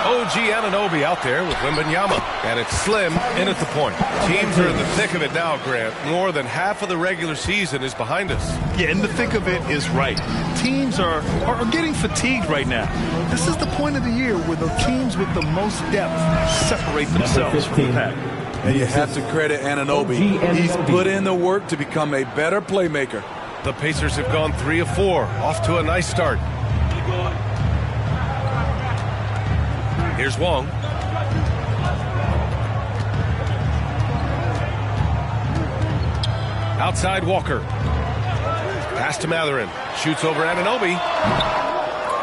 OG Anunoby out there with Wembanyama. And it's Slim in at the point. Teams are in the thick of it now, Grant. More than half of the regular season is behind us. Yeah, in the thick of it is right. Teams are getting fatigued right now. This is the point of the year where the teams with the most depth separate themselves from the pack. And you have to credit Anunoby. He's put in the work to become a better playmaker. The Pacers have gone 3 of 4, off to a nice start. Here's Wong. Outside Walker. Pass to Matherin. Shoots over Anunoby.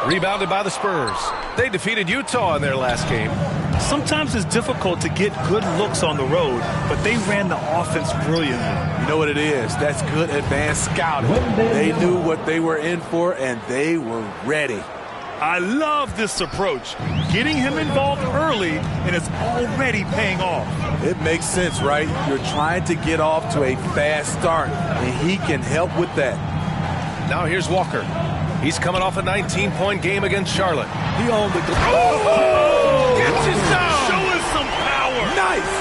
Rebounded by the Spurs. They defeated Utah in their last game. Sometimes it's difficult to get good looks on the road, but they ran the offense brilliantly. You know what it is? That's good advanced scouting. They knew what they were in for, and they were ready. I love this approach. Getting him involved early, and it's already paying off. It makes sense, right? You're trying to get off to a fast start, and he can help with that. Now here's Walker. He's coming off a 19-point game against Charlotte. He owned the... Gets his down! Showing some power! Nice!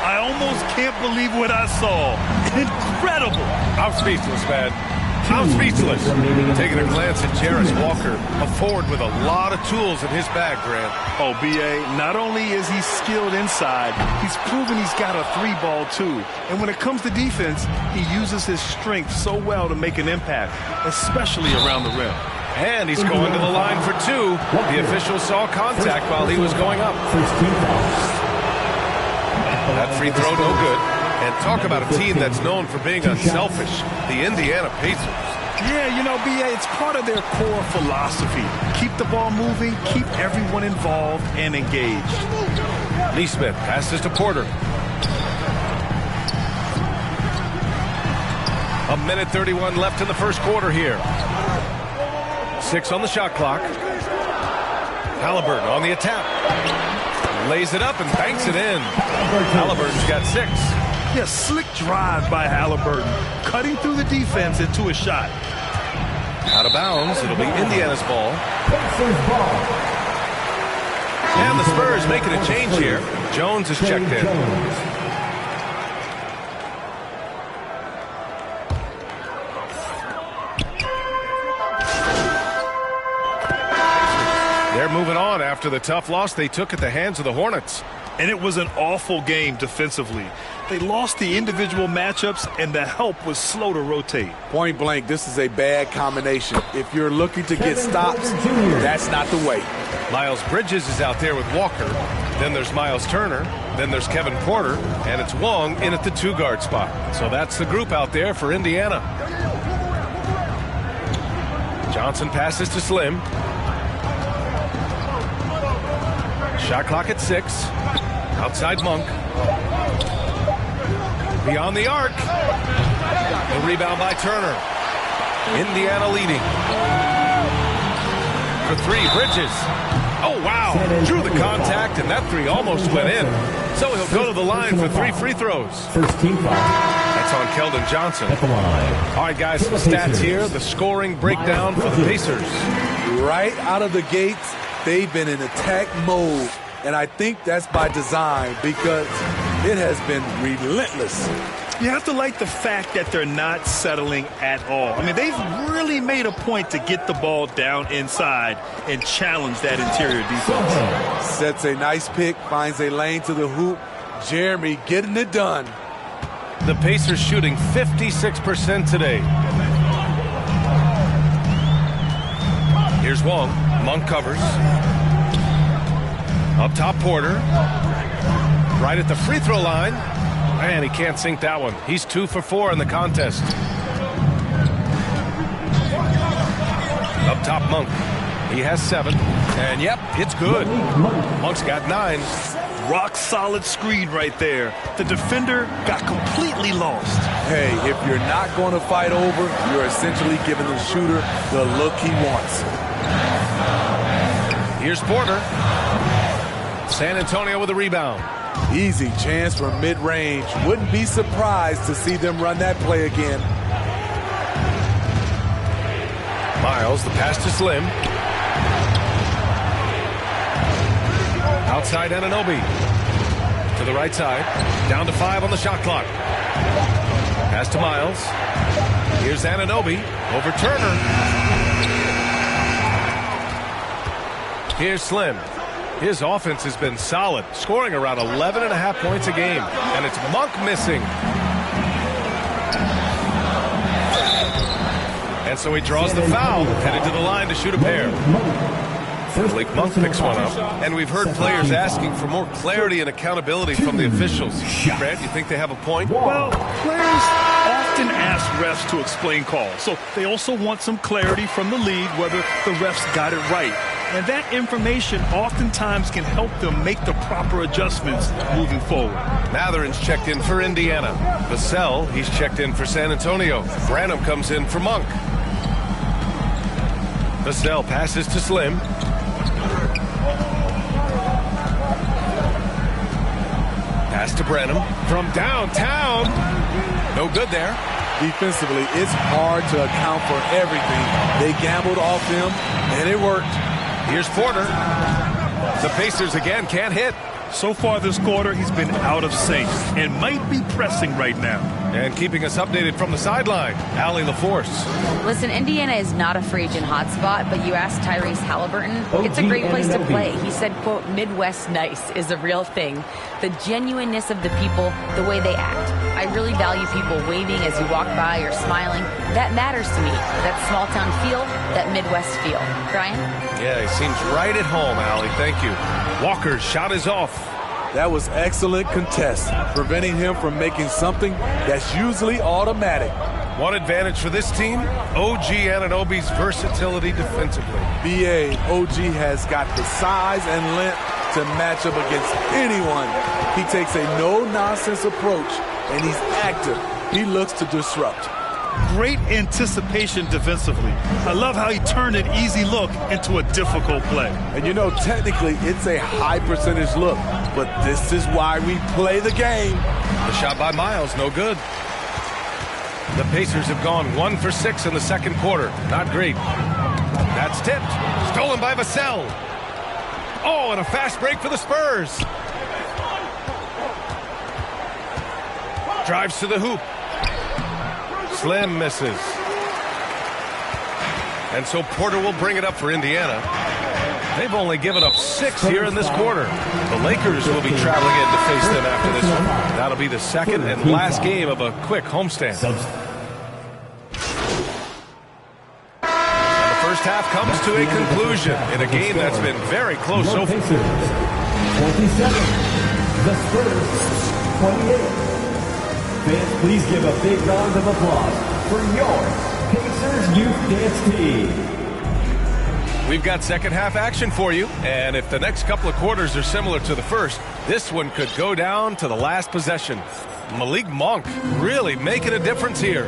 I almost can't believe what I saw. Incredible! I'm speechless, man. I'm speechless. Taking a glance at Jarris Walker, a forward with a lot of tools in his bag, Grant. Oh, B.A., not only is he skilled inside, he's proven he's got a 3-ball, too. And when it comes to defense, he uses his strength so well to make an impact, especially around the rim. And he's going to the line for 2. The official saw contact while he was going up. That free throw, no good. And talk about a team that's known for being unselfish, the Indiana Pacers. Yeah, you know, B.A., it's part of their core philosophy. Keep the ball moving, keep everyone involved and engaged. Neesmith passes to Porter. 1:31 left in the first quarter here. 6 on the shot clock. Halliburton on the attack. Lays it up and banks it in. Halliburton's got 6. Yeah, slick drive by Halliburton, cutting through the defense into a shot. Out of bounds, it'll be Indiana's ball. And the Spurs making a change here. Jones is checked in. They're moving on after the tough loss they took at the hands of the Hornets. And it was an awful game defensively. They lost the individual matchups, and the help was slow to rotate. Point blank, this is a bad combination. If you're looking to get stops, that's not the way. Miles Bridges is out there with Walker. Then there's Miles Turner. Then there's Kevin Porter. And it's Wong in at the 2-guard spot. So that's the group out there for Indiana. Johnson passes to Slim. Shot clock at 6. Outside Monk. Beyond the arc. The rebound by Turner. Indiana leading. For 3, Bridges. Oh, wow. Drew the contact, and that 3 almost went in. So he'll go to the line for 3 free throws. First team foul. That's on Keldon Johnson. At the line. All right, guys, some stats here. The scoring breakdown for the Pacers. Right out of the gates, they've been in attack mode. And I think that's by design because it has been relentless. You have to like the fact that they're not settling at all. I mean, they've really made a point to get the ball down inside and challenge that interior defense. Sets a nice pick, finds a lane to the hoop. Jeremy getting it done. The Pacers shooting 56% today. Here's Wong. Monk covers. Up top, Porter. Right at the free throw line. Man, he can't sink that one. He's 2 for 4 in the contest. Up top, Monk. He has 7. And, yep, it's good. Monk's got 9. Rock solid screen right there. The defender got completely lost. Hey, if you're not going to fight over, you're essentially giving the shooter the look he wants. Here's Porter. San Antonio with a rebound. Easy chance from mid-range. Wouldn't be surprised to see them run that play again. Miles, the pass to Slim. Outside Anunoby. To the right side. Down to 5 on the shot clock. Pass to Miles. Here's Anunoby. Over Turner. Here's Slim. His offense has been solid, scoring around 11.5 points a game. And it's Monk missing. And so he draws the foul, headed to the line to shoot a pair. Malik Monk picks one up. And we've heard players asking for more clarity and accountability from the officials. Brad, you think they have a point? Well, players often ask refs to explain calls. So they also want some clarity from the league whether the refs got it right. And that information oftentimes can help them make the proper adjustments moving forward. Matherin's checked in for Indiana. Vassell, he's checked in for San Antonio. Branham comes in for Monk. Vassell passes to Slim. Pass to Branham from downtown. No good there. Defensively, it's hard to account for everything. They gambled off him, and it worked. Here's Porter. The Pacers again can't hit. So far this quarter, he's been out of sync and might be pressing right now. And keeping us updated from the sideline, Allie LaForce. Listen, Indiana is not a free agent hotspot, but you ask Tyrese Halliburton, it's a great place to play. He said, quote, Midwest nice is a real thing. The genuineness of the people, the way they act. I really value people waving as you walk by or smiling. That matters to me. That small town feel, that Midwest feel. Brian? Yeah, he seems right at home, Allie. Thank you. Walker's shot is off. That was excellent contest, preventing him from making something that's usually automatic. One advantage for this team, OG Anunoby's versatility defensively. BA, OG has got the size and length to match up against anyone. He takes a no-nonsense approach, and he's active. He looks to disrupt. Great anticipation defensively. I love how he turned an easy look into a difficult play. And you know, technically, it's a high percentage look, but this is why we play the game. The shot by Miles, no good. The Pacers have gone 1 for 6 in the second quarter. Not great. That's tipped. Stolen by Vassell. Oh, and a fast break for the Spurs. Drives to the hoop. Slim misses. And so Porter will bring it up for Indiana. They've only given up 6 here in this quarter. The Lakers will be traveling in to face them after this one. That'll be the second and last game of a quick homestand. And the first half comes to a conclusion in a game that's been very close so far. 27, the Spurs, 28. Fans, please give a big round of applause for your Pacers Youth Dance Team. We've got second half action for you, and if the next couple of quarters are similar to the first, this one could go down to the last possession. Malik Monk really making a difference here.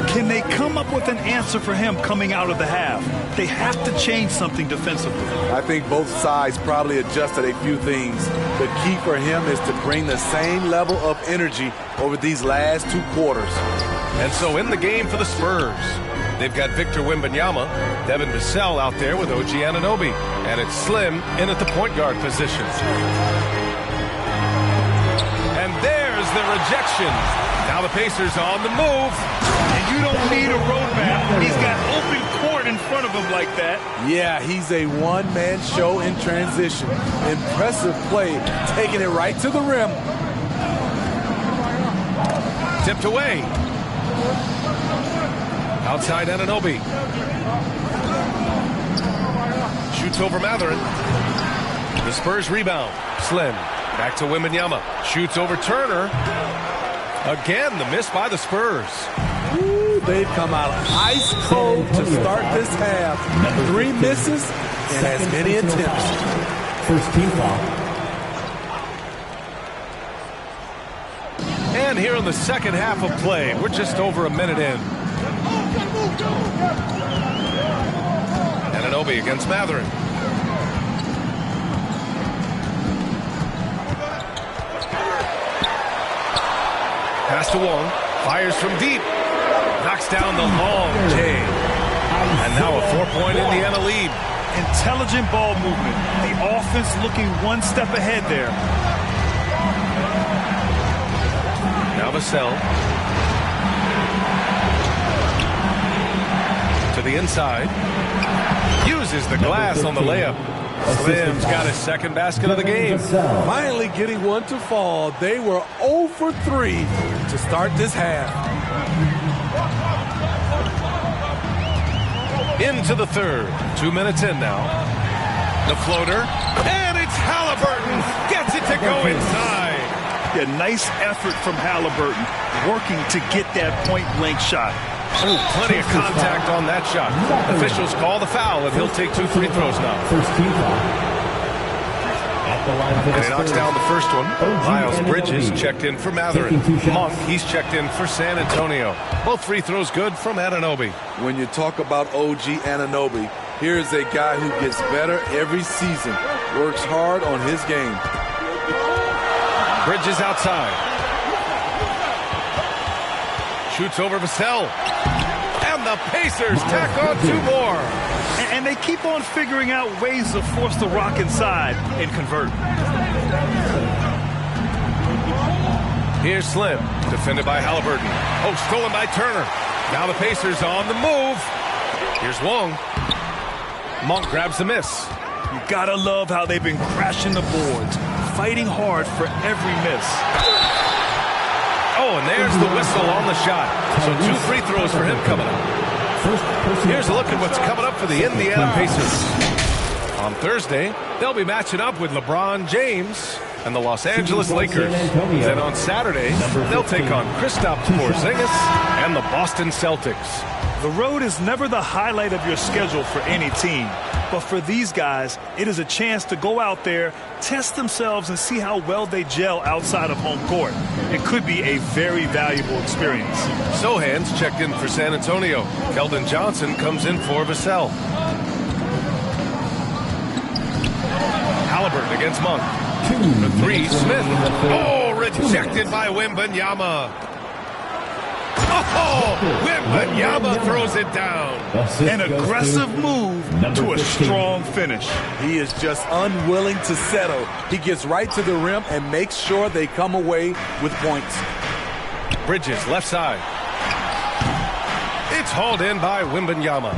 Can they come up with an answer for him coming out of the half? They have to change something defensively. I think both sides probably adjusted a few things. The key for him is to bring the same level of energy over these last 2 quarters. And so in the game for the Spurs, they've got Victor Wembanyama, Devin Vassell out there with OG Anunoby, and it's Slim in at the point guard position. And there's the rejection. Now the Pacers on the move. And you don't need a roadmap. He's got open court in front of him like that. Yeah, he's a one-man show in transition. Impressive play, taking it right to the rim. Tipped away. Outside Anunoby. Shoots over Matherin. The Spurs rebound. Slim. Back to Wembanyama. Shoots over Turner. Again, the miss by the Spurs. Ooh, they've come out ice cold to start this half. 3 misses and as many attempts. First team foul. And here in the second half of play, we're just over a minute in. Anunoby against Matherin. Pass to Wong. Fires from deep. Knocks down the long J. And now a 4-point Indiana lead. Intelligent ball movement. The offense looking one step ahead there. Now Vassell. To the inside. Uses the glass on the layup. Slim's got his second basket of the game. Finally getting one to fall. They were 0 for 3 to start this half. Into the third. 2 minutes in now. The floater. And it's Halliburton. Gets it to go inside. Yeah, nice effort from Halliburton. Working to get that point-blank shot. Oh, plenty of contact on that shot. Officials call the foul, and he'll take 2 free throws now. First team foul. And he knocks down the first one. Miles Bridges checked in for Matherin. Monk, he's checked in for San Antonio. Both free throws good from Anunoby. When you talk about OG Anunoby, here's a guy who gets better every season. Works hard on his game. Bridges outside. Shoots over Vassell. And the Pacers tack on 2 more. And they keep on figuring out ways to force the rock inside and convert. Here's Slim, defended by Halliburton. Oh, stolen by Turner. Now the Pacers on the move. Here's Wong. Monk grabs the miss. You gotta love how they've been crashing the boards, fighting hard for every miss. Oh, and there's the whistle on the shot. So 2 free throws for him coming up. Here's a look at what's coming up for the Indiana Pacers. On Thursday, they'll be matching up with LeBron James and the Los Angeles Lakers. Then on Saturday, they'll take on Kristaps Porzingis and the Boston Celtics. The road is never the highlight of your schedule for any team. But for these guys, it is a chance to go out there, test themselves, and see how well they gel outside of home court. It could be a very valuable experience. Sohan's checked in for San Antonio. Keldon Johnson comes in for Vassell. Halliburton against Monk. The 3, Smith. Oh, rejected by Wembanyama. Oh, Wembanyama throws it down. An aggressive move to a strong finish. He is just unwilling to settle. He gets right to the rim and makes sure they come away with points. Bridges, left side. It's hauled in by Wembanyama.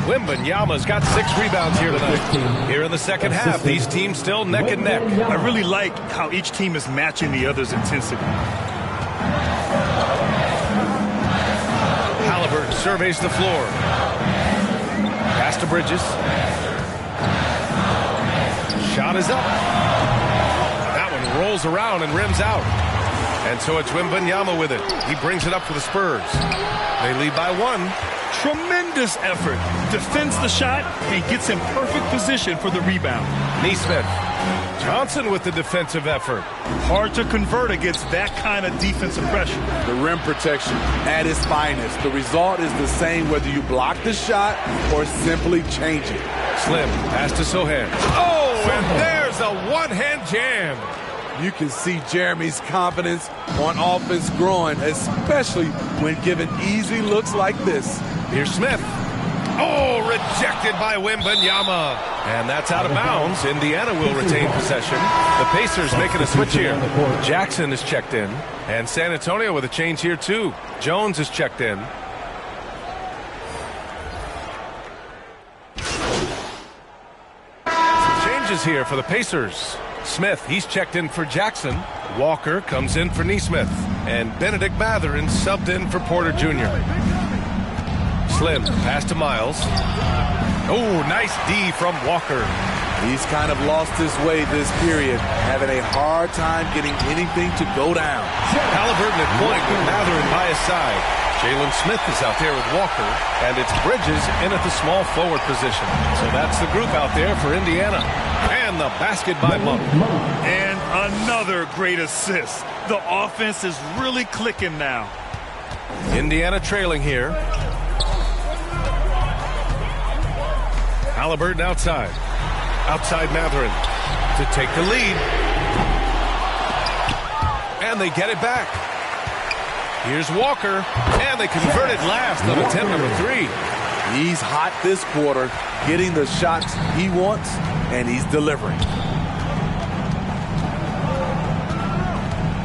Wembanyama's got 6 rebounds here tonight. Here in the second half, these teams still neck and neck. I really like how each team is matching the other's intensity. Halliburton surveys the floor. Pass to Bridges. Shot is up. That one rolls around and rims out. And so it's Wembanyama with it. He brings it up for the Spurs. They lead by 1. Tremendous effort. Defends the shot and gets in perfect position for the rebound. Nesmith. Johnson with the defensive effort. Hard to convert against that kind of defensive pressure. The rim protection at its finest. The result is the same whether you block the shot or simply change it. Slim, pass to Sohan. Oh, and there's a one-hand jam. You can see Jeremy's confidence on offense growing, especially when given easy looks like this. Here's Smith. Oh, rejected by Wembanyama. And that's out of bounds. Indiana will retain possession. The Pacers making a switch here. Jackson is checked in. And San Antonio with a change here, too. Jones is checked in. Some changes here for the Pacers. Smith, he's checked in for Jackson. Walker comes in for Nesmith. And Benedict Matherin subbed in for Porter Jr. Slim, pass to Miles. Oh, nice D from Walker. He's kind of lost his way this period, having a hard time getting anything to go down. Halliburton at point with Matherin by his side. Jalen Smith is out there with Walker, and it's Bridges in at the small forward position. So that's the group out there for Indiana. And the basket by Monk. And another great assist. The offense is really clicking now. Indiana trailing here. Halliburton outside. Outside Matherin to take the lead. And they get it back. Here's Walker. And they converted last on attempt number 3. He's hot this quarter, getting the shots he wants, and he's delivering.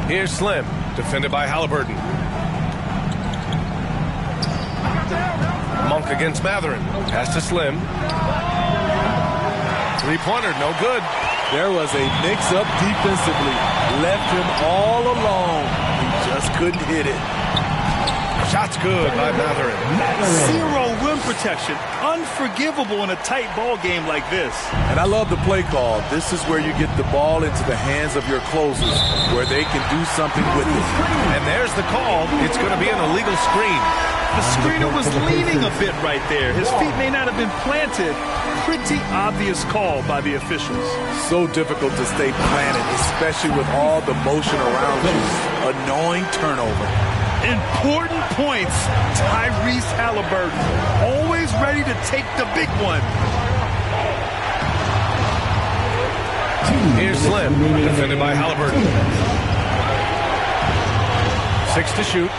Here's Slim, defended by Halliburton. Monk against Matherin. Pass to Slim. Three-pointer, no good. There was a mix-up defensively. Left him all alone. He just couldn't hit it. Shot's good by Matherin. Zero rim protection. Unforgivable in a tight ball game like this. And I love the play call. This is where you get the ball into the hands of your closers, where they can do something with it. And there's the call. It's going to be an illegal screen. The screener was leaning a bit right there. His feet may not have been planted. Pretty obvious call by the officials. So difficult to stay planted, especially with all the motion around you. Annoying turnover. Important points. Tyrese Halliburton, always ready to take the big one. Here's Slim, defended by Halliburton. 6 to shoot.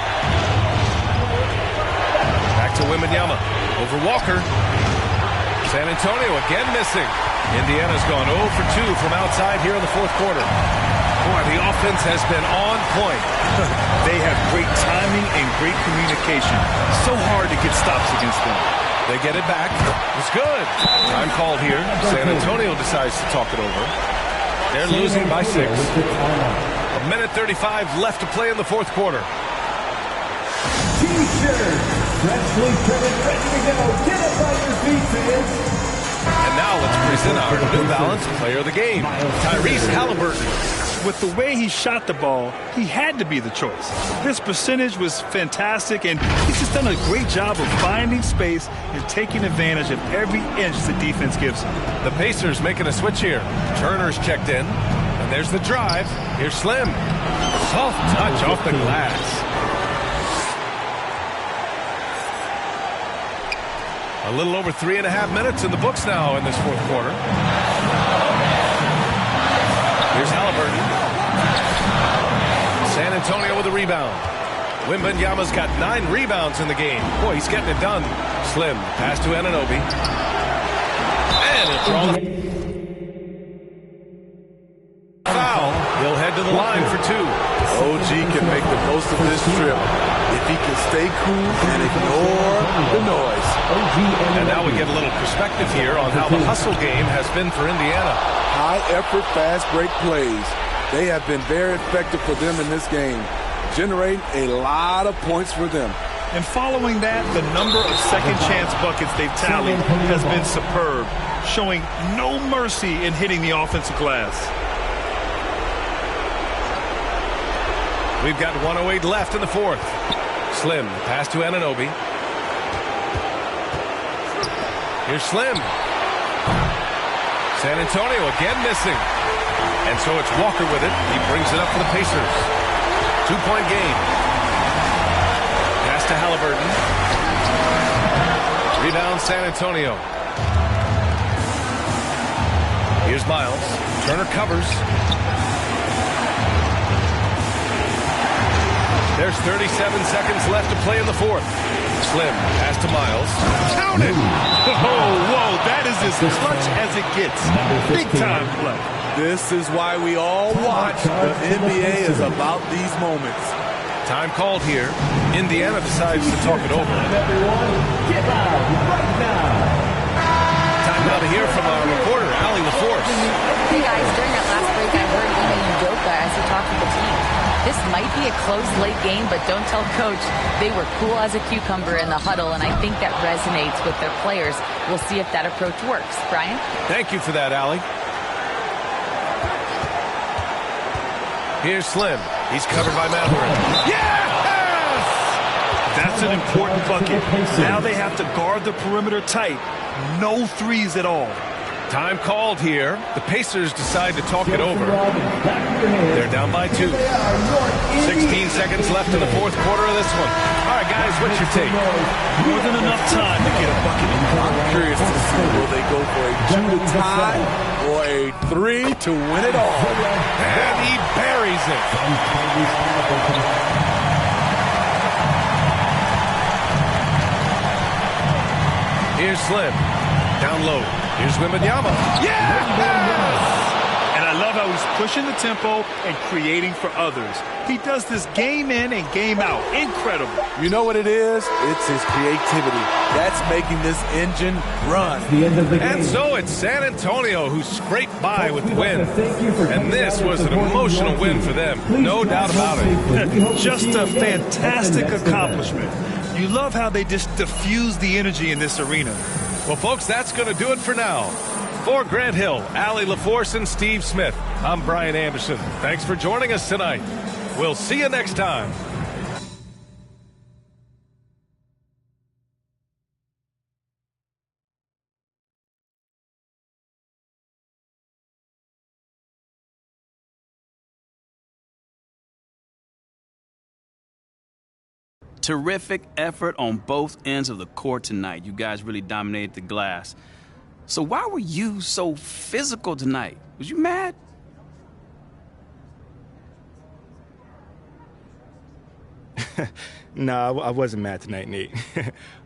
Back to Wembanyama. Over Walker. San Antonio again missing. Indiana's gone 0 for 2 from outside here in the fourth quarter. Boy, the offense has been on point. They have great timing and great communication. So hard to get stops against them. They get it back. It's good. Time called here. San Antonio decides to talk it over. They're losing by 6. A minute 35 left to play in the fourth quarter. T-shirt. Freshly printed, ready to go. Get up on your feet, fans. And now let's present our New Balance player of the game, Tyrese Halliburton. With the way he shot the ball, he had to be the choice. His percentage was fantastic, and he's just done a great job of finding space and taking advantage of every inch the defense gives him. The Pacers making a switch here. Turner's checked in, and there's the drive. Here's Slim. Soft touch off the glass. A little over 3.5 minutes in the books now in this fourth quarter. Here's Halliburton. San Antonio with a rebound. Wembanyama's got 9 rebounds in the game. Boy, he's getting it done. Slim, pass to Anunoby. And it's all foul. He'll head to the line for 2. OG can make the most of this trip if he can stay cool and ignore the noise. And now we get a little perspective here on how the hustle game has been for Indiana. High-effort, fast-break plays. They have been very effective for them in this game, generating a lot of points for them. And following that, the number of second-chance buckets they've tallied has been superb, showing no mercy in hitting the offensive glass. We've got 1:08 left in the fourth. Slim, pass to Anunoby. Here's Slim. San Antonio again missing. And so it's Walker with it. He brings it up for the Pacers. 2-point game. Pass to Halliburton. Rebound San Antonio. Here's Miles. Turner covers. There's 37 seconds left to play in the fourth. Slim, pass to Miles. Count it! Oh, whoa, that is as clutch as it gets. Big time play. This is why we all watch. The NBA is about these moments. Time called here. Indiana decides to talk it over. Everyone, get loud right now. Time now to hear from our reporter, Allie LaForce. Hey guys, during that last break I heard Ime Udoka as he talked to the team. This might be a close late game, but don't tell coach. They were cool as a cucumber in the huddle, and I think that resonates with their players. We'll see if that approach works. Brian? Thank you for that, Allie. Here's Slim. He's covered by Matherin. Yes! That's an important bucket. Now they have to guard the perimeter tight. No threes at all. Time called here. The Pacers decide to talk it over. They're down by 2. 16 seconds left in the fourth quarter of this one. All right, guys, what's your take? More than enough time to get a bucket. I'm curious to see, will they go for a 2 to tie or a 3 to win it all? And he buries it. Here's Slim. Down low. Here's Wembanyama. Yeah! And I love how he's pushing the tempo and creating for others. He does this game in and game out. Incredible. You know what it is? It's his creativity. That's making this engine run. The end of the game. And so it's San Antonio who scraped by with the win. And this was an emotional win for them. No doubt about it. Just a fantastic accomplishment. You love how they just diffuse the energy in this arena. Well, folks, that's going to do it for now. For Grant Hill, Allie LaForce, and Steve Smith, I'm Brian Anderson. Thanks for joining us tonight. We'll see you next time. Terrific effort on both ends of the court tonight. You guys really dominated the glass. So why were you so physical tonight? Was you mad? No, I wasn't mad tonight, Nate.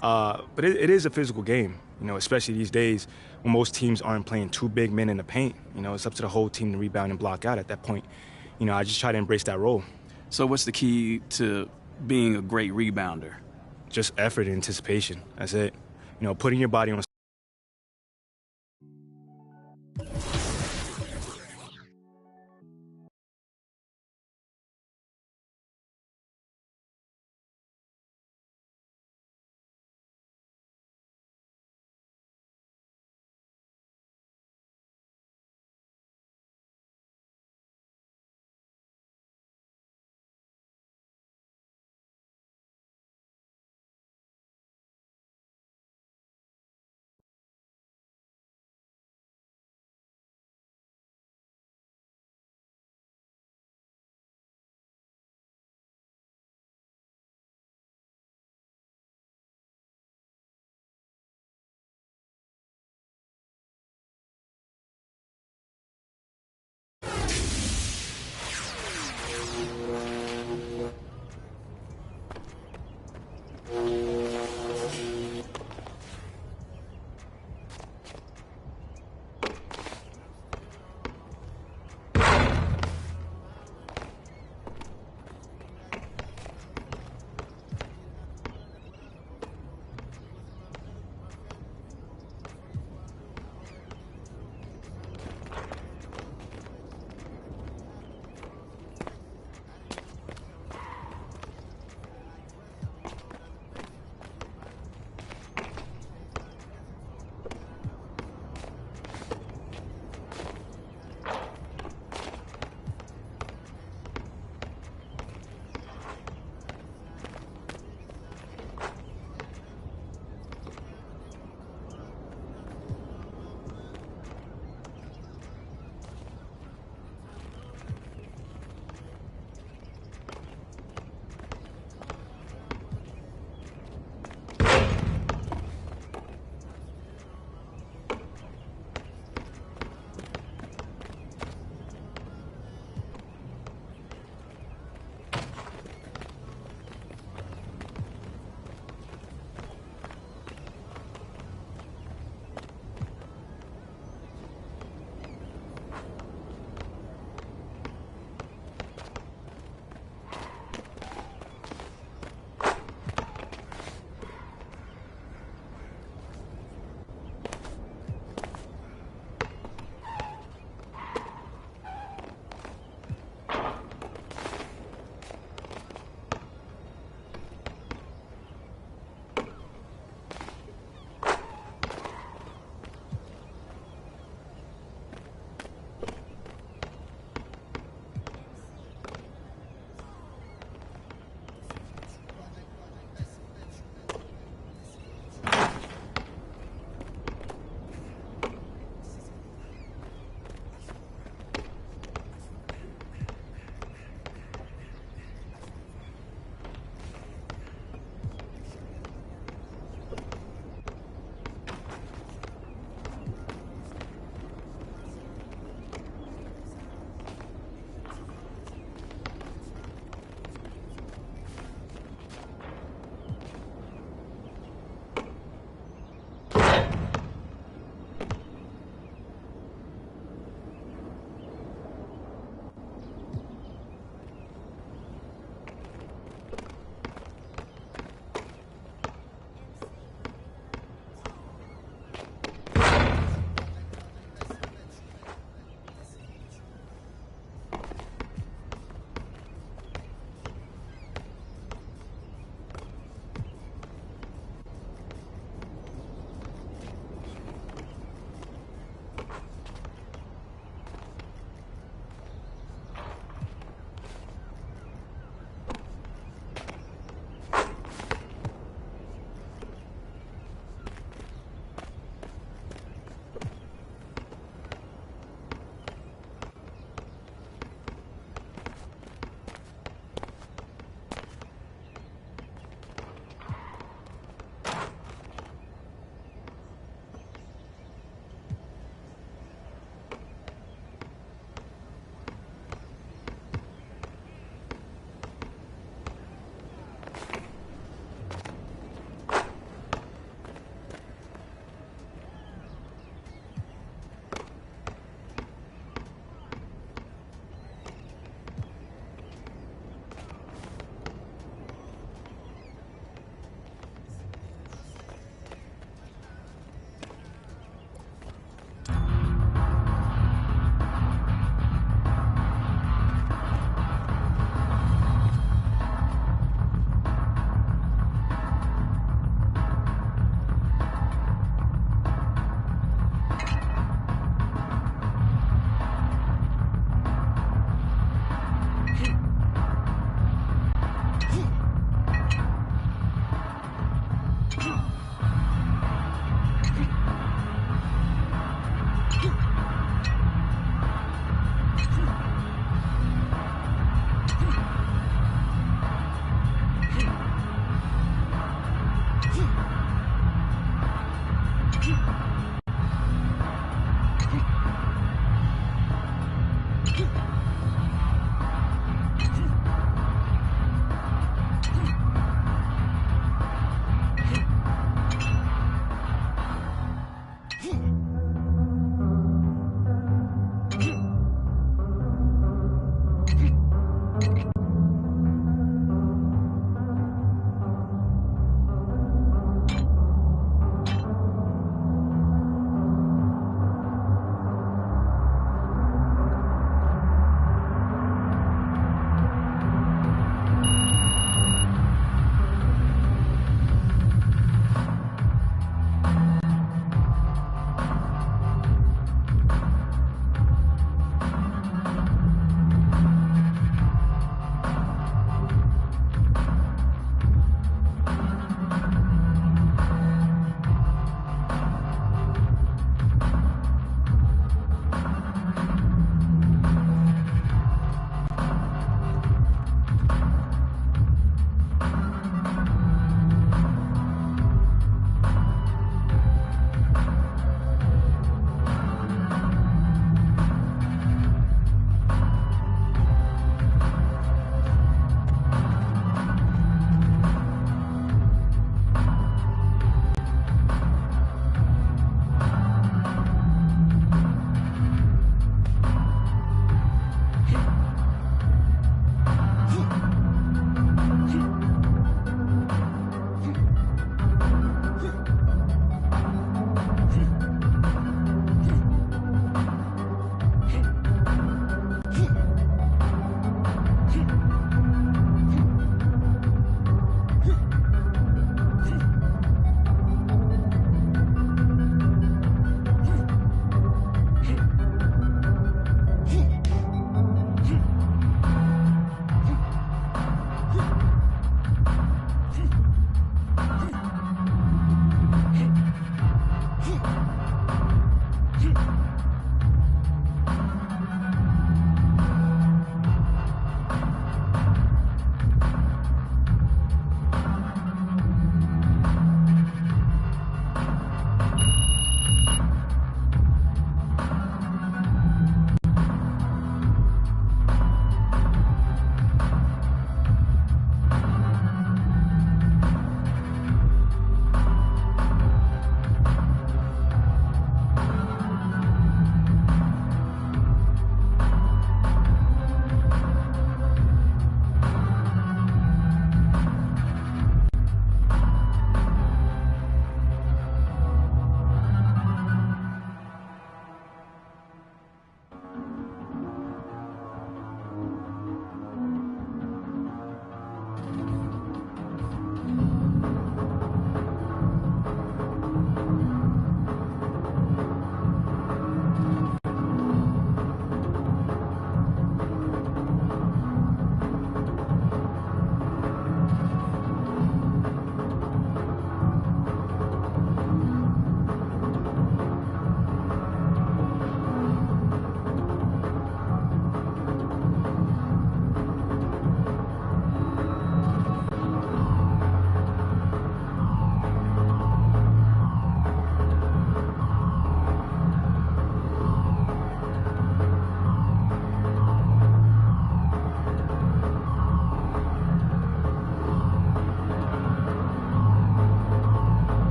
But it is a physical game, especially these days when most teams aren't playing two big men in the paint. It's up to the whole team to rebound and block out at that point. I just try to embrace that role. So what's the key to being a great rebounder? Just effort and anticipation. That's it. Putting your body on a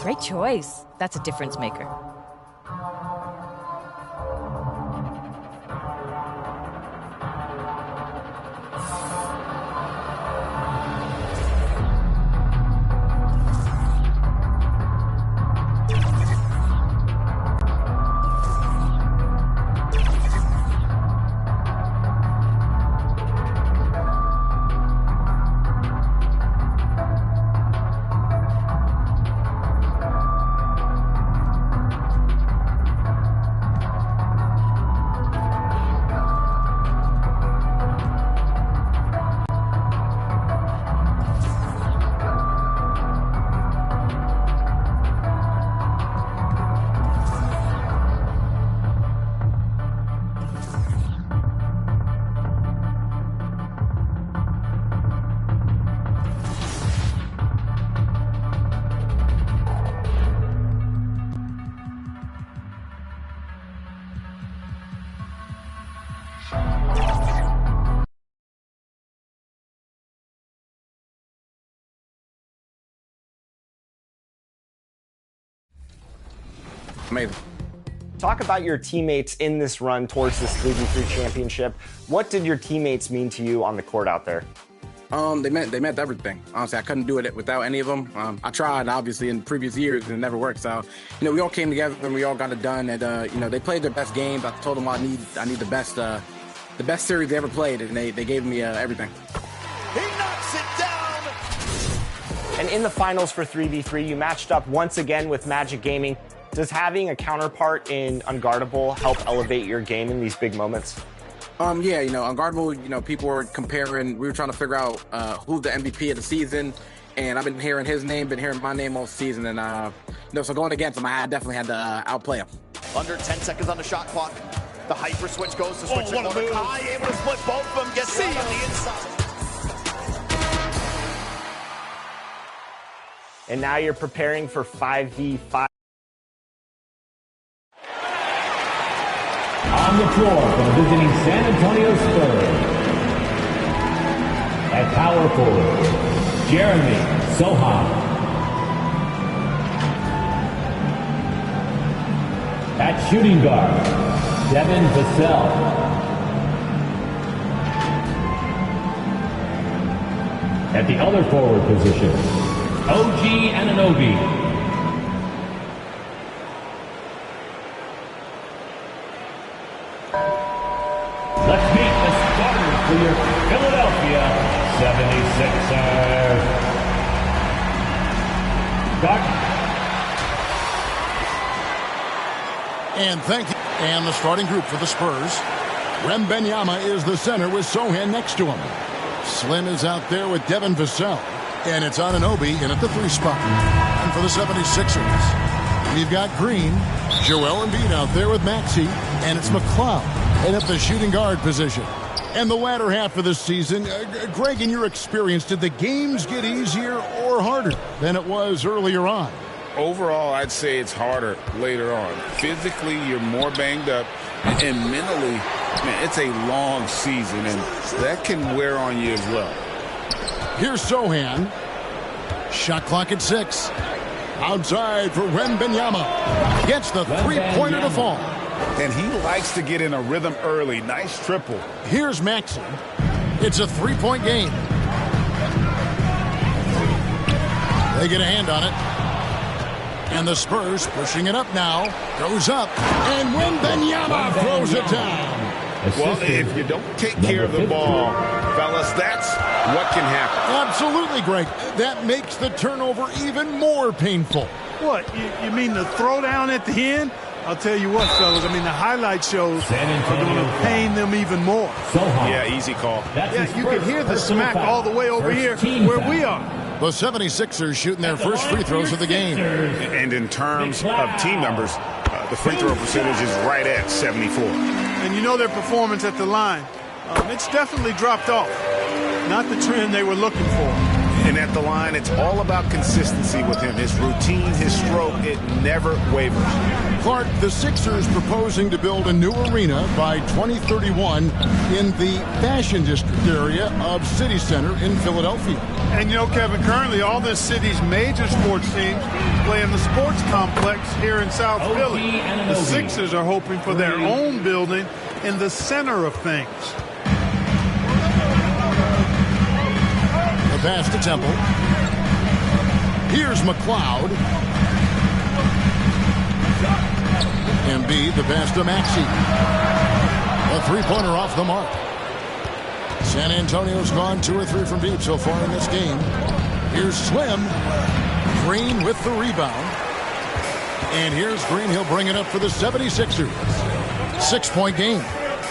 Great choice. That's a difference maker. Amazing. Talk about your teammates in this run towards this 3v3 championship. What did your teammates mean to you on the court out there? They meant everything. Honestly, I couldn't do it without any of them. I tried, obviously, in previous years, and it never worked. So, we all came together and we all got it done. And they played their best games. I told them I need the best series they ever played, and they gave me everything. He knocks it down. And in the finals for 3v3, you matched up once again with Magic Gaming. Does having a counterpart in Unguardable help elevate your game in these big moments? Yeah, Unguardable, people were comparing, we were trying to figure out who's the MVP of the season, and I've been hearing his name, been hearing my name all season, and, so going against him, I definitely had to outplay him. Under 10 seconds on the shot clock. The hyper switch goes to switch. What a move. Kai able to split both of them, gets it on the inside. And now you're preparing for 5v5. On the floor for the visiting San Antonio Spurs. At power forward, Jeremy Sohan. At shooting guard, Devin Vassell. At the other forward position, OG Anunoby. Let's meet the starters for your Philadelphia 76ers. And thank you. And the starting group for the Spurs. Wembanyama is the center with Sohan next to him. Slim is out there with Devin Vassell. And it's Anunoby in at the 3 spot. And for the 76ers, we've got Green, Joel Embiid out there with Maxey, and it's McLeod and at the shooting guard position. And the latter half of the season, Greg, in your experience, did the games get easier or harder than it was earlier on? Overall, I'd say it's harder later on. Physically, you're more banged up, and mentally, man, it's a long season, and that can wear on you as well. Here's Sohan. Shot clock at 6. Outside for Wembanyama. Gets the three-pointer to fall. And he likes to get in a rhythm early. Nice triple. Here's Maxey. It's a 3-point game. They get a hand on it. And the Spurs pushing it up now. Goes up. And Wembanyama throws it down. Well, if you don't take care of the ball, fellas, that's what can happen. Absolutely, Greg. That makes the turnover even more painful. What, you mean the throwdown at the end? I'll tell you what, fellas, the highlight shows are going to pain them even more. Yeah, easy call. Yeah, you can hear the smack all the way over here where we are. The 76ers shooting their first free throws of the game. And in terms of team numbers, the free throw percentage is right at 74. And their performance at the line. It's definitely dropped off. Not the trend they were looking for. And at the line, it's all about consistency with him. His routine, his stroke, it never wavers. Clark, the Sixers proposing to build a new arena by 2031 in the Fashion District area of City Center in Philadelphia. And you know, Kevin, currently all this city's major sports teams play in the sports complex here in South Philly. The Sixers are hoping for their own building in the center of things. The pass to Temple. Here's McLeod. Embiid, the pass to Maxey. A three-pointer off the mark. San Antonio's gone 2 or 3 from deep so far in this game. Here's Slim. Green with the rebound. And here's Green. He'll bring it up for the 76ers. 6-point game.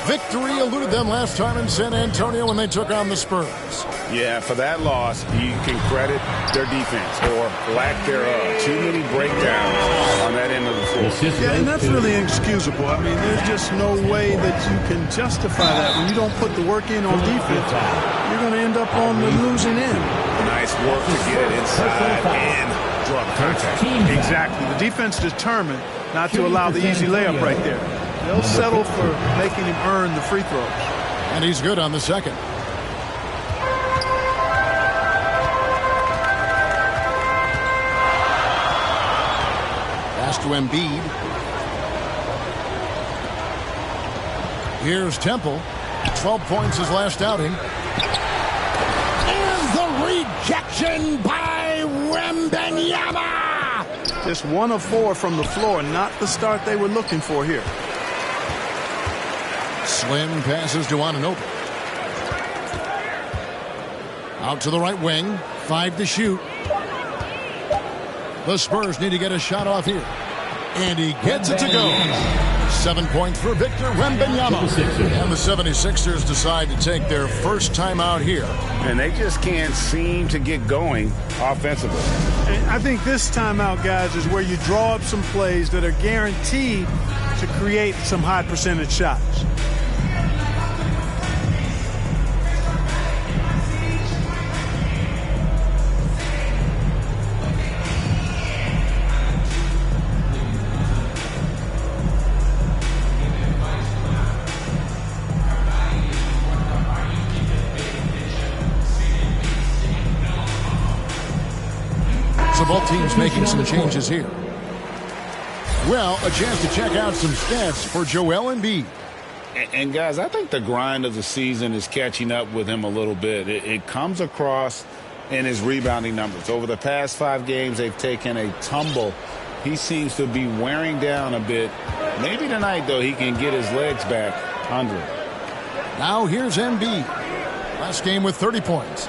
Victory eluded them last time in San Antonio when they took on the Spurs. Yeah, for that loss, you can credit their defense or lack thereof. Too many breakdowns on that end of the floor. Yeah, and that's really inexcusable. I mean, there's just no way that you can justify that. When you don't put the work in on defense, you're going to end up on the losing end. Nice work to get it inside and draw the contact. Exactly. The defense determined not to allow the easy layup right there. They'll settle for making him earn the free throws. And he's good on the second. Pass to Embiid. Here's Temple. 12 points his last outing. And the rejection by Wembanyama. Just 1 of 4 from the floor. Not the start they were looking for here. Slim passes to Anunoby. Out to the right wing. 5 to shoot. The Spurs need to get a shot off here. And he gets it to go. 7 points for Victor Wembanyama. And the 76ers decide to take their first time out here. And they just can't seem to get going offensively. And I think this timeout, guys, is where you draw up some plays that are guaranteed to create some high percentage shots. So both teams making some changes here. Well, a chance to check out some stats for Joel Embiid. And guys, I think the grind of the season is catching up with him a little bit. It comes across in his rebounding numbers. Over the past 5 games, they've taken a tumble. He seems to be wearing down a bit. Maybe tonight, though, he can get his legs back under him. Now here's Embiid. Last game with 30 points.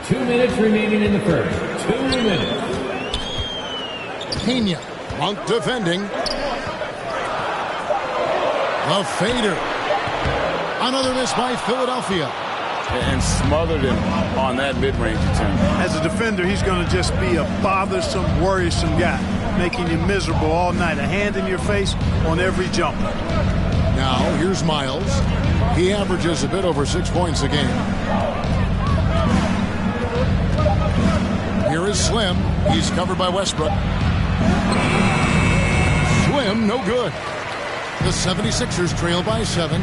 2 minutes remaining in the first. 2 minutes. Pena. Monk defending. The fader. Another miss by Philadelphia. And smothered him on that mid-range attempt. As a defender, he's going to just be a bothersome, worrisome guy, making you miserable all night. A hand in your face on every jump. Now, here's Miles. He averages a bit over 6 points a game. Here is Slim. He's covered by Westbrook. Slim, no good. The 76ers trail by 7.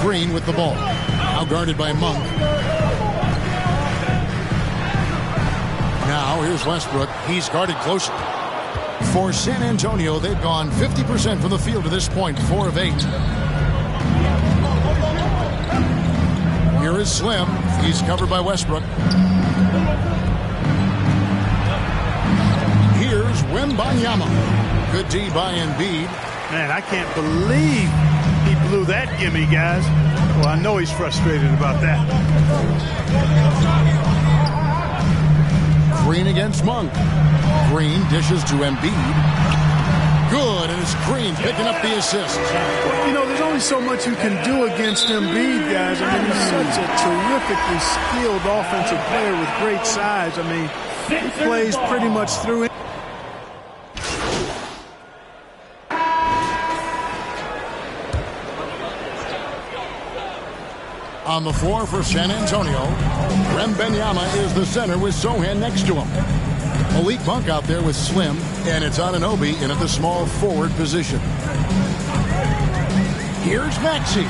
Green with the ball. Now guarded by Monk. Now here's Westbrook. He's guarded closely. For San Antonio, they've gone 50% from the field to this point, 4 of 8. Here is Slim. He's covered by Westbrook. Here's Wembanyama. Good D by Embiid. Man, I can't believe he blew that gimme, guys. Well, I know he's frustrated about that. Green against Monk. Green dishes to Embiid. Good, and it's Green picking up the assist. Well, you know, there's only so much you can do against Embiid, guys. I mean, he's such a terrifically skilled offensive player with great size. I mean, he plays pretty much through it. On the floor for San Antonio, Wembanyama is the center with Sohan next to him. Malik Monk out there with Slim, and it's Anunoby in at the small forward position. Here's Maxey.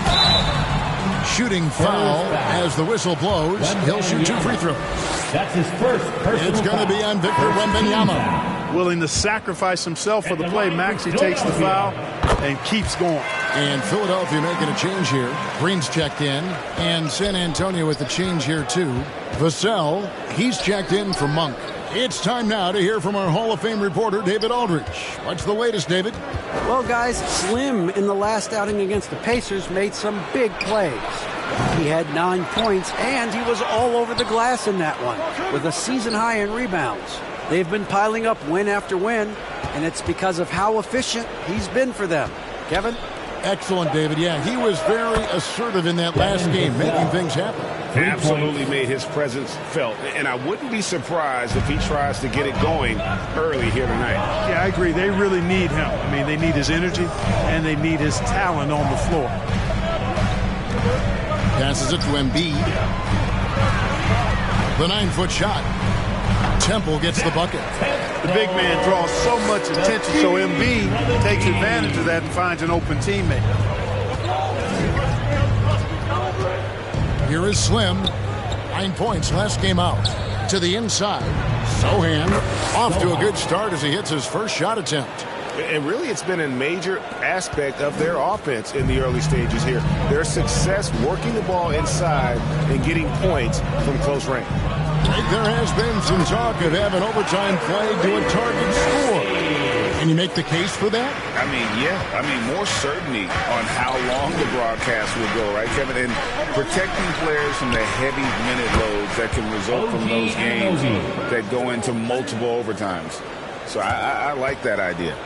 Shooting foul as the whistle blows. He'll shoot 2 free throws. That's his first personal It's going to be on Victor Wembanyama. Willing to sacrifice himself for the play. Maxey takes the foul and keeps going. And Philadelphia making a change here. Green's checked in. And San Antonio with the change here too. Vassell, he's checked in for Monk. It's time now to hear from our Hall of Fame reporter, David Aldrich. What's the latest, David? Well, guys, Slim in the last outing against the Pacers made some big plays. He had 9 points, and he was all over the glass in that one, with a season high in rebounds. They've been piling up win after win, and it's because of how efficient he's been for them. Kevin? Excellent, David. Yeah, he was very assertive in that last game, making things happen. Absolutely made his presence felt. And I wouldn't be surprised if he tries to get it going early here tonight. Yeah, I agree. They really need him. I mean, they need his energy, and they need his talent on the floor. Passes it to Embiid. The 9-foot shot. Temple gets the bucket. The big man draws so much attention, so Embiid takes advantage of that and finds an open teammate. Here is Slim. 9 points last game out. To the inside. Sohan off to a good start as he hits his first shot attempt. And really, it's been a major aspect of their offense in the early stages here. Their success working the ball inside and getting points from close range. There has been some talk of having overtime play to a target score. Can you make the case for that? I mean, yeah. I mean, more certainty on how long the broadcast will go, right, Kevin? And protecting players from the heavy minute loads that can result from those games that go into multiple overtimes. So I like that idea.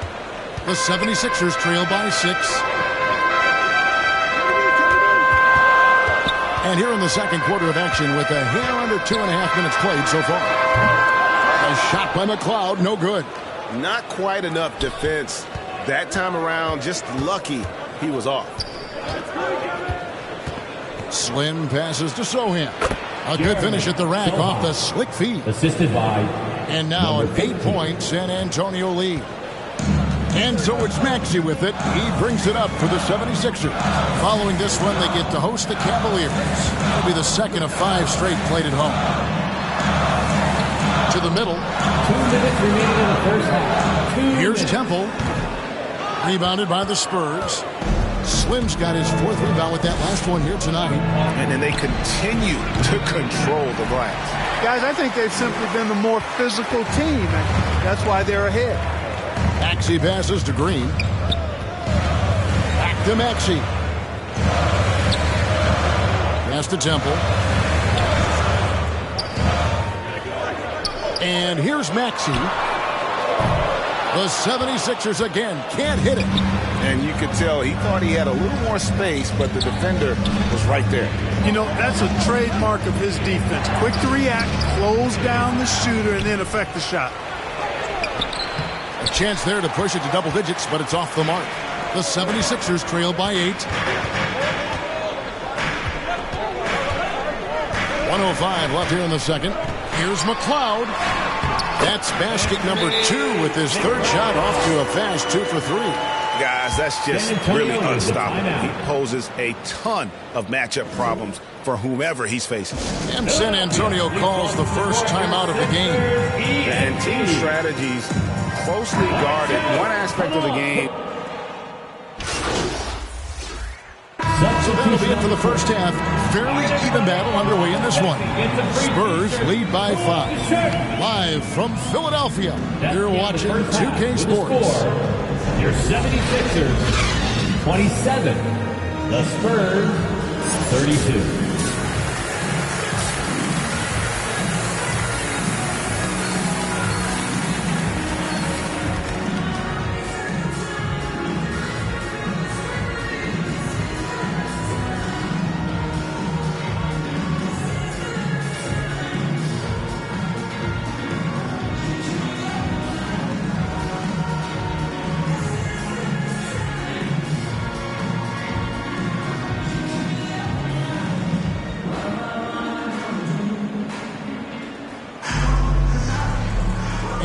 The 76ers trail by 6. And here in the second quarter of action with a hair under 2.5 minutes played so far. A shot by McLeod, no good. Not quite enough defense that time around. Just lucky he was off. Slim passes to Sohan. A good finish at the rack off the slick feed. Assisted by. And now an 8-point San Antonio lead. And so it's Maxey with it. He brings it up for the 76ers. Following this one, they get to host the Cavaliers. It'll be the second of 5 straight played at home. To the middle. 2 minutes remaining in the first half. Here's Temple. Rebounded by the Spurs. Slim's got his 4th rebound with that last one here tonight. And then they continue to control the glass. Guys, I think they've simply been the more physical team, and that's why they're ahead. Maxey passes to Green. Back to Maxey. Pass to Temple. And here's Maxey. The 76ers again can't hit it. And you could tell he thought he had a little more space, but the defender was right there. You know, that's a trademark of his defense. Quick to react, close down the shooter, and then affect the shot. A chance there to push it to double digits, but it's off the mark. The 76ers trail by 8. 1:05 left here in the second. Here's McLeod. That's basket number 2 with his 3rd shot off to a fast 2 for 3. Guys, that's just really unstoppable. He poses a ton of matchup problems for whomever he's facing. And San Antonio calls the first timeout of the game. And team strategies closely guarded one aspect of the game. So that'll be it for the first half. Fairly even battle underway in this one. Spurs lead by 5. Live from Philadelphia, you're watching 2K Sports. Your 76ers, 27. The Spurs, 32.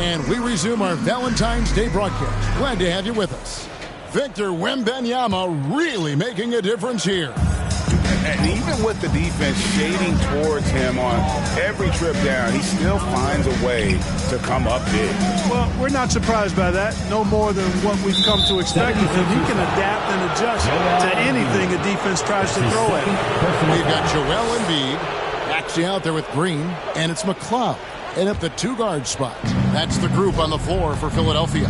And we resume our Valentine's Day broadcast. Glad to have you with us. Victor Wembanyama really making a difference here. And even with the defense shading towards him on every trip down, he still finds a way to come up big. Well, we're not surprised by that. No more than what we've come to expect of him. He can adapt and adjust to anything a defense tries to throw at him. We've got Joel Embiid actually out there with Green, and it's McLeod in at the two-guard spot. That's the group on the floor for Philadelphia.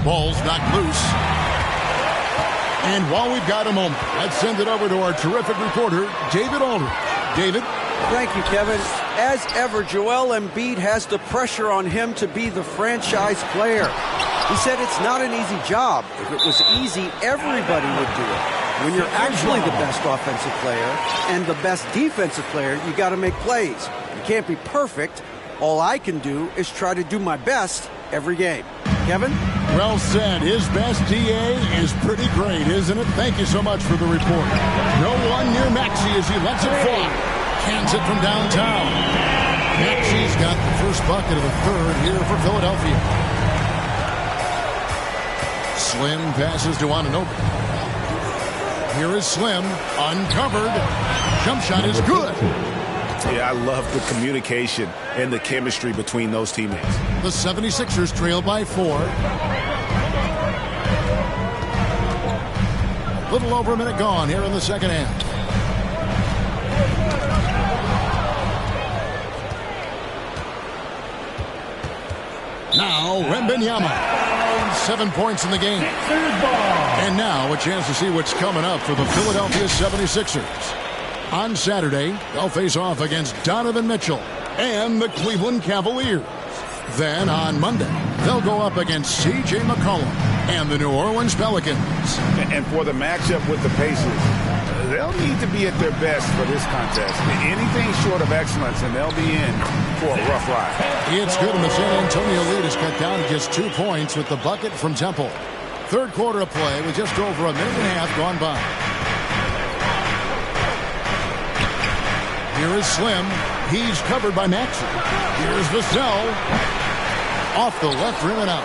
Ball's knocked loose. And while we've got a moment, let's send it over to our terrific reporter, David Aldridge. David? Thank you, Kevin. As ever, Joel Embiid has the pressure on him to be the franchise player. He said it's not an easy job. If it was easy, everybody would do it. When you're actually the best offensive player and the best defensive player, you got to make plays. You can't be perfect. All I can do is try to do my best every game. Kevin? Well said. His best DA is pretty great, isn't it? Thank you so much for the report. No one near Maxey as he lets it fly. Cans it from downtown. Maxey's got the first bucket of the third here for Philadelphia. Slim passes to Anunoby. Here is Slim, uncovered. Jump shot is good. Yeah, I love the communication and the chemistry between those teammates. The 76ers trail by 4. A little over a minute gone here in the second half. Now, Wembanyama. 7 points in the game. And now a chance to see what's coming up for the Philadelphia 76ers. On Saturday, they'll face off against Donovan Mitchell and the Cleveland Cavaliers. Then on Monday, they'll go up against C.J. McCollum and the New Orleans Pelicans. And for the matchup with the Pacers, they'll need to be at their best for this contest. Anything short of excellence, and they'll be in for a rough ride. It's good, and the San Antonio lead is cut down to just 2 points with the bucket from Temple. Third quarter of play with just over a minute and a half gone by. Here is Slim. He's covered by Maxey. Here's Vassell. Off the left rim and out.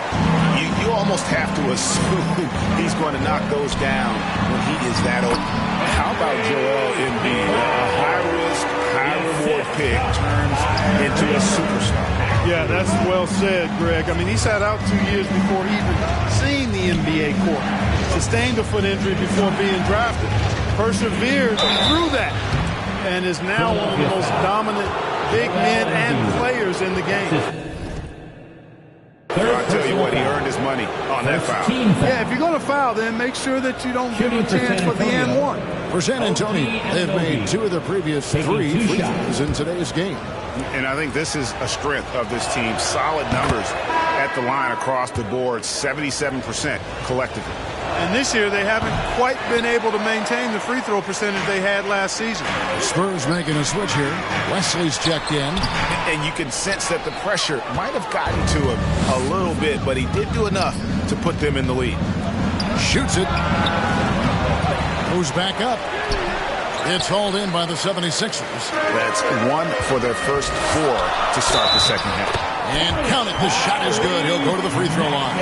You almost have to assume he's going to knock those down when he is that open. How about Joel Embiid? A high-risk, high-reward pick turns into a superstar. Yeah, that's well said, Greg. I mean, he sat out 2 years before he even seen the NBA court. Sustained a foot injury before being drafted. Persevered through that. And is now one of the most dominant big men and players in the game. I'll tell you what, he earned his money on that foul. Yeah, if you're going to foul, then make sure that you don't give him a chance for the and one. For San Antonio, they've made 2 of the previous 3 free throws in today's game. And I think this is a strength of this team. Solid numbers at the line across the board, 77% collectively. And this year, they haven't quite been able to maintain the free throw percentage they had last season. Spurs making a switch here. Wesley's checked in. And you can sense that the pressure might have gotten to him a little bit, but he did do enough to put them in the lead. Shoots it. Goes back up. It's hauled in by the 76ers. That's 1 for their first 4 to start the second half. And count it, the shot is good. He'll go to the free throw line.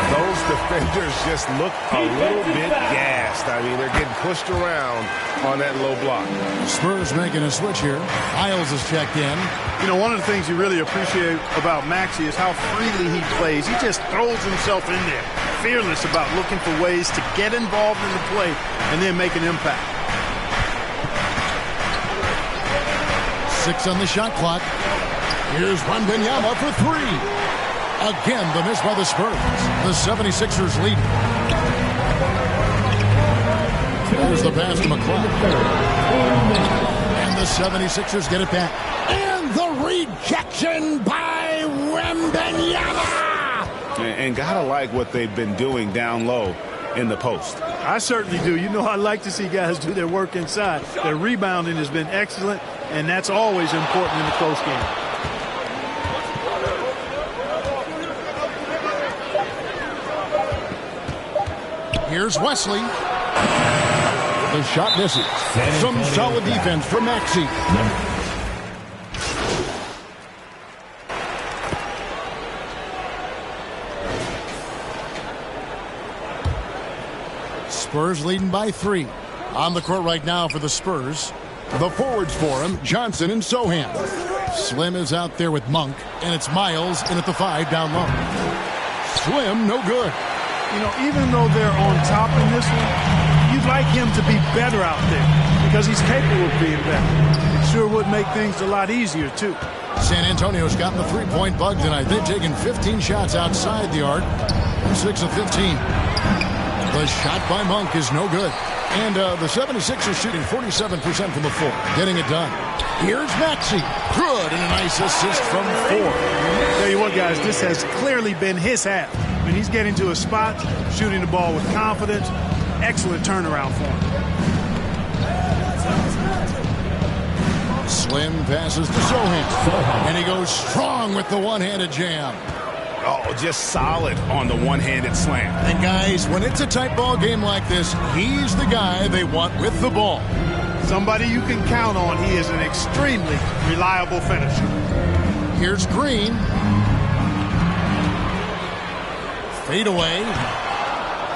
Those defenders just look a little bit gassed. I mean, they're getting pushed around on that low block. Spurs making a switch here. Isles is checked in. You know, one of the things you really appreciate about Maxey is how freely he plays. He just throws himself in there, fearless about looking for ways to get involved in the play and then make an impact. 6 on the shot clock. Here's Wembanyama for 3. Again, the miss by the Spurs. The 76ers lead. There's the pass to McLeod. And the 76ers get it back. And the rejection by Wembanyama. And gotta like what they've been doing down low in the post. I certainly do. You know, I like to see guys do their work inside. Their rebounding has been excellent, and that's always important in a close game. Here's Wesley. The shot misses. Some solid defense from Maxey. Spurs leading by 3. On the court right now for the Spurs, the forwards for him, Johnson and Sohan. Slim is out there with Monk, and it's Miles in at the 5 down low. Slim, no good. You know, even though they're on top in this one, you'd like him to be better out there because he's capable of being better. It sure would make things a lot easier, too. San Antonio's gotten the three-point bug tonight. They've taken 15 shots outside the arc. 6 of 15. The shot by Monk is no good. And the 76ers shooting 47% from the floor. Getting it done. Here's Maxey. Good, and a nice assist from 4. Tell you what, guys, this has clearly been his half. I mean, he's getting to a spot, shooting the ball with confidence. Excellent turnaround for him. Slim passes to Sohan. And he goes strong with the one-handed jam. Oh, just solid on the one-handed slam. And guys, when it's a tight ball game like this, he's the guy they want with the ball. Somebody you can count on. He is an extremely reliable finisher. Here's Green. Fade away.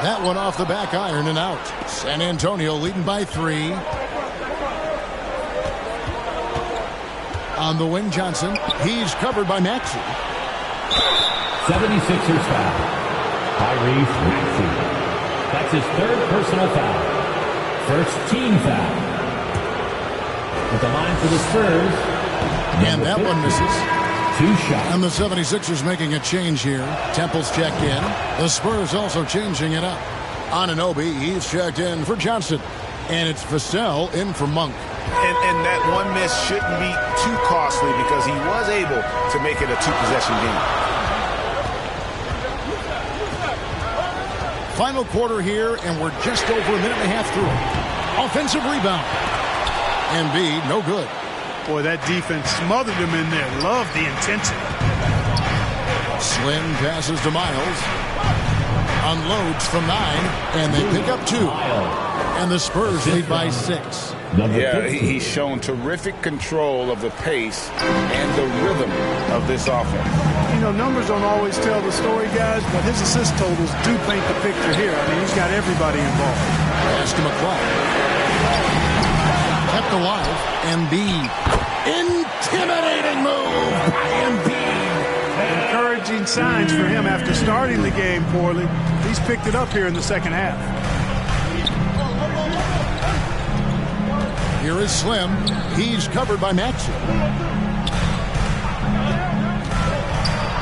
That one off the back iron and out. San Antonio leading by 3. On the wing, Johnson. He's covered by Maxey. 76ers foul. Tyrese Maxey. That's his 3rd personal foul. First team foul. At the line for the Spurs. And that one misses. 2 shots. And the 76ers making a change here. Temple's checked in. The Spurs also changing it up. Anunoby, he's checked in for Johnson. And it's Vassell in for Monk. And that one miss shouldn't be too costly because he was able to make it a 2-possession game. Final quarter here, and we're just over a minute and a half through. Offensive rebound. Embiid, no good. Boy, that defense smothered him in there. Love the intensity. Slim passes to Miles. Unloads from 9, and they pick up 2. And the Spurs lead by 6. Yeah, he's shown terrific control of the pace and the rhythm of this offense. You know, numbers don't always tell the story, guys, but his assist totals do paint the picture here. I mean, he's got everybody involved. Pass to McCloud. Kept alive. Embiid. Intimidating move by Embiid. Encouraging signs for him after starting the game poorly. He's picked it up here in the second half. Here is Slim. He's covered by Maxey.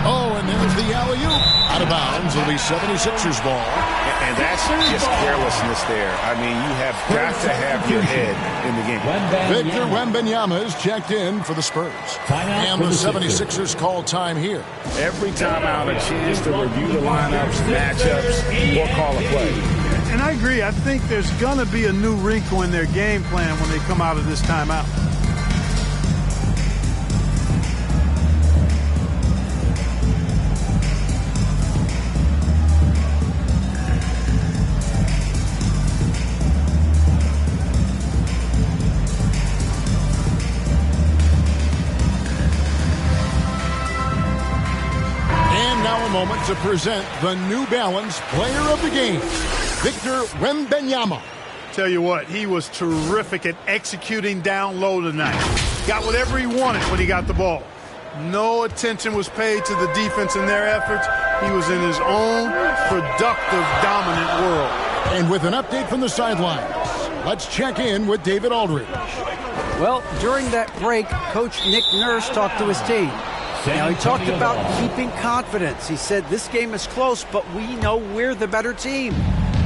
Oh, and there's the alley-oop. Out of bounds. It'll be 76ers ball. And that's just carelessness there. I mean, you have got to have your head in the game. Victor Wembanyama is checked in for the Spurs. And the 76ers call time here. Every timeout, a chance to review the lineups, matchups, or call a play. And I agree. I think there's going to be a new wrinkle in their game plan when they come out of this timeout. And now a moment to present the New Balance Player of the Game, Victor Wembanyama. Tell you what, he was terrific at executing down low tonight. Got whatever he wanted when he got the ball. No attention was paid to the defense in their efforts. He was in his own productive, dominant world. And with an update from the sidelines, let's check in with David Aldridge. Well, during that break, Coach Nick Nurse talked to his team. Now, he talked about keeping confidence. He said, this game is close, but we know we're the better team.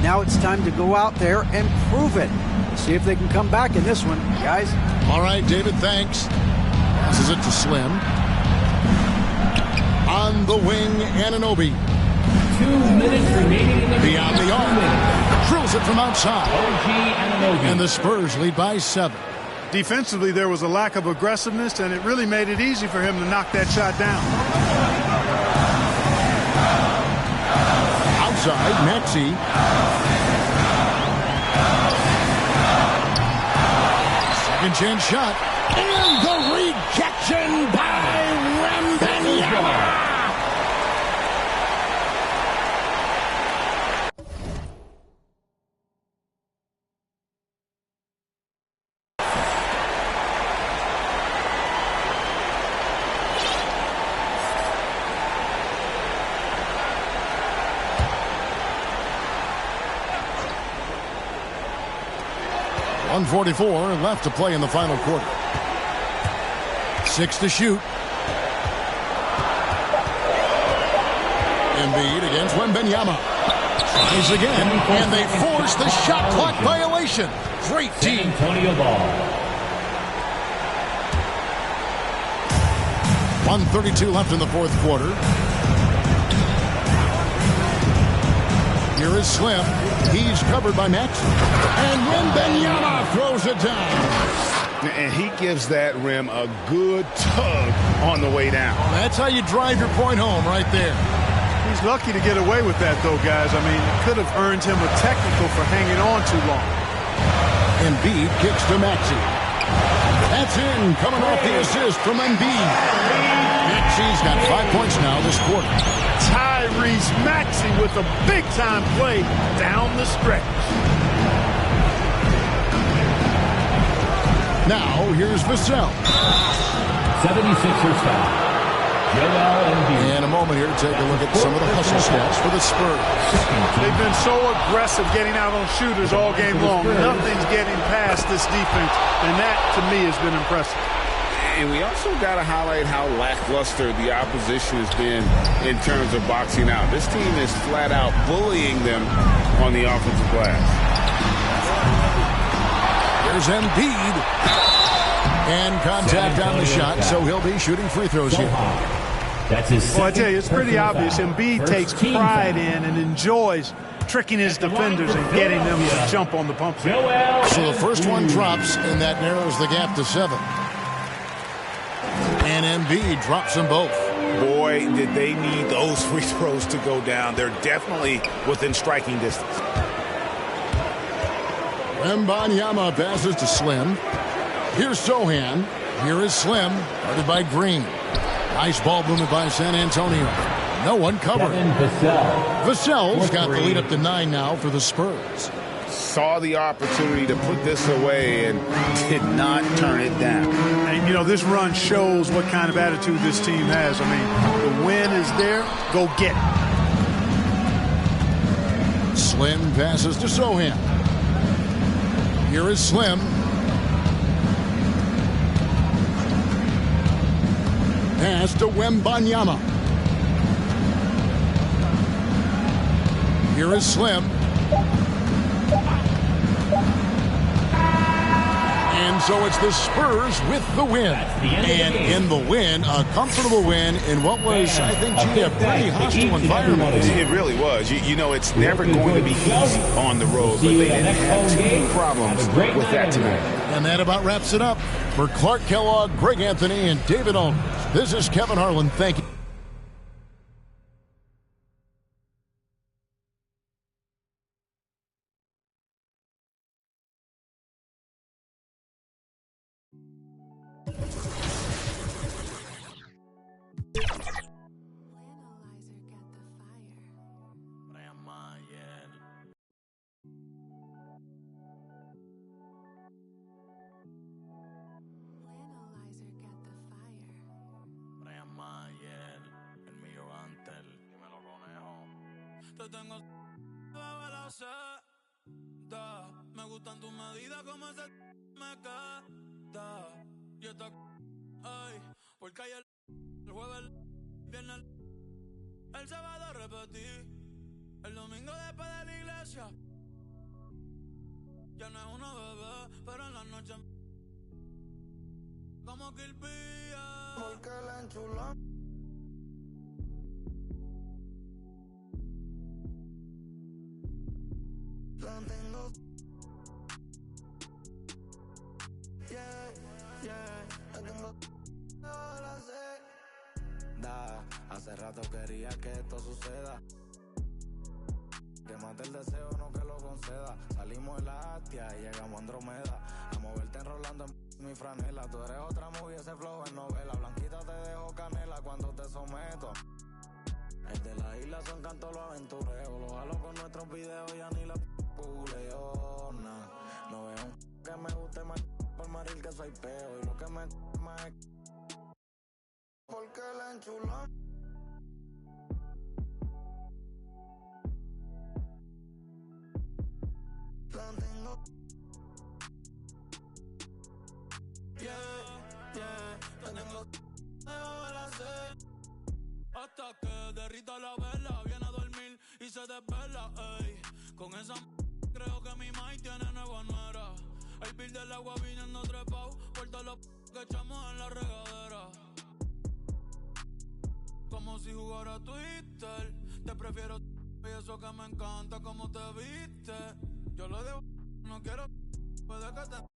Now it's time to go out there and prove it. See if they can come back in this one, guys. All right, David, thanks. Passes it to Slim. On the wing, Anunoby. 2 minutes remaining in the beyond the arc. Drills it from outside. OG Anunoby. And the Spurs lead by 7. Defensively, there was a lack of aggressiveness, and it really made it easy for him to knock that shot down. Outside, Maxey. Second chance shot. And the rejection by Wembanyama. 1:44 left to play in the final quarter. 6 to shoot. Embiid against Wembanyama. Tries again, and they force the shot clock violation. Great team. Antonio Ball. 1:32 left in the fourth quarter. Here is Slim. He's covered by Max. And Wembanyama throws it down. And he gives that rim a good tug on the way down. That's how you drive your point home right there. He's lucky to get away with that, though, guys. I mean, it could have earned him a technical for hanging on too long. Embiid kicks to Maxey. That's in, coming off the assist from Embiid. Maxey's got 5 points now this quarter. Tyrese Maxey with a big-time play down the stretch. Now, here's Vassell. 76ers foul. Joel Embiid. In a moment here to take a look at some of the hustle stats for the Spurs. They've been so aggressive getting out on shooters all game long. Nothing's getting past this defense, and that, to me, has been impressive. And we also got to highlight how lackluster the opposition has been in terms of boxing out. This team is flat out bullying them on the offensive glass. There's Embiid. And contact on the shot, so he'll be shooting free throws here. That's his well, I tell you, it's pretty obvious. Embiid takes pride in and enjoys tricking his defenders and getting them to jump on the pump fake. So the first one drops, and that narrows the gap to 7. And Embiid drops them both. Boy, did they need those free throws to go down. They're definitely within striking distance. Wembanyama passes to Slim. Here's Sohan. Here is Slim. Guarded by Green. Nice ball movement by San Antonio. No one covered. Vassell's got the lead up to 9 now for the Spurs. Saw the opportunity to put this away and did not turn it down. And, you know, this run shows what kind of attitude this team has. I mean, the win is there. Go get it. Slim passes to Sohan. Here is Slim. Pass to Wembanyama. Here is Slim. And so it's the Spurs with the win. And in the win, a comfortable win in what was, I think, a pretty hostile environment. It really was. You know, it's never going to be easy on the road, but they didn't have too many problems with that tonight. And that about wraps it up. For Clark Kellogg, Greg Anthony, and David Aldridge, this is Kevin Harlan. Thank you. Te tengo bajo la seda. Me gustan tus medidas como ese me queda. Y esta ay, porque ayer el jueves, el viernes, el sábado repetí. El domingo después de la iglesia. Ya no es una bebé, pero en la noche como que el pilla. Porque la enchula. La tengo. La tengo. No la sé. Hace rato quería que esto suceda. Que mate el deseo, no que lo conceda. Salimos de la Astia y llegamos a Andromeda. A moverte enrolando en mi franela. Tú eres otra movie, ese flow en novela. Blanquita te dejo canela cuando te someto. El de la isla son cantos los aventureos. Los jalo con nuestros videos, ya ni la puleo. No veo un que me guste más por maril que soy peo. Y lo que me más es porque la enchuló. La tengo. Hasta que derrita la vela, viene a dormir y se desvela, ey. Con esa creo que mi mai tiene nueva nuera. El bill del agua viniendo trepao por todos los que echamos en la regadera. Como si jugara Twitter. Te prefiero y eso que me encanta como te viste. Yo le debo, no quiero, puede que te